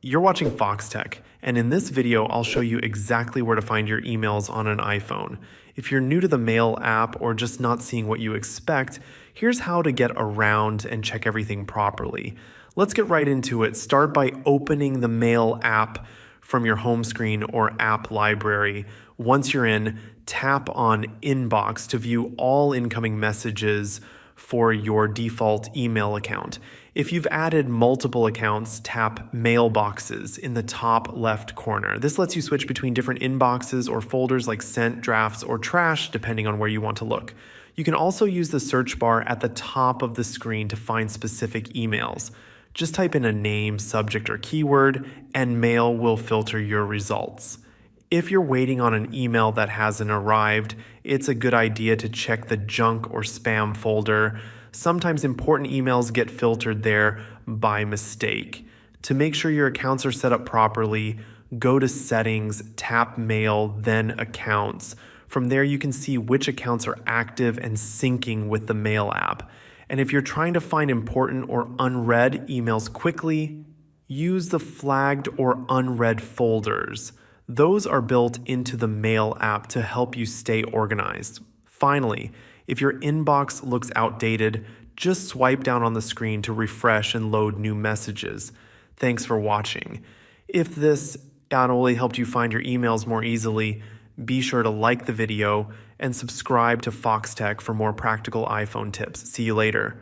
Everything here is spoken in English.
You're watching Foxtecc, and in this video, I'll show you exactly where to find your emails on an iPhone. If you're new to the Mail app or just not seeing what you expect, here's how to get around and check everything properly. Let's get right into it. Start by opening the Mail app from your home screen or app library. Once you're in, tap on Inbox to view all incoming messages for your default email account. If you've added multiple accounts, tap Mailboxes in the top left corner. This lets you switch between different inboxes or folders like Sent, Drafts, or Trash, depending on where you want to look. You can also use the search bar at the top of the screen to find specific emails. Just type in a name, subject, or keyword, and Mail will filter your results. If you're waiting on an email that hasn't arrived, it's a good idea to check the junk or spam folder. Sometimes important emails get filtered there by mistake. To make sure your accounts are set up properly, go to Settings, tap Mail, then Accounts. From there, you can see which accounts are active and syncing with the Mail app. And if you're trying to find important or unread emails quickly, use the flagged or unread folders. Those are built into the Mail app to help you stay organized. Finally, if your inbox looks outdated, just swipe down on the screen to refresh and load new messages. Thanks for watching. If this not only helped you find your emails more easily, be sure to like the video and subscribe to Foxtecc for more practical iPhone tips. See you later.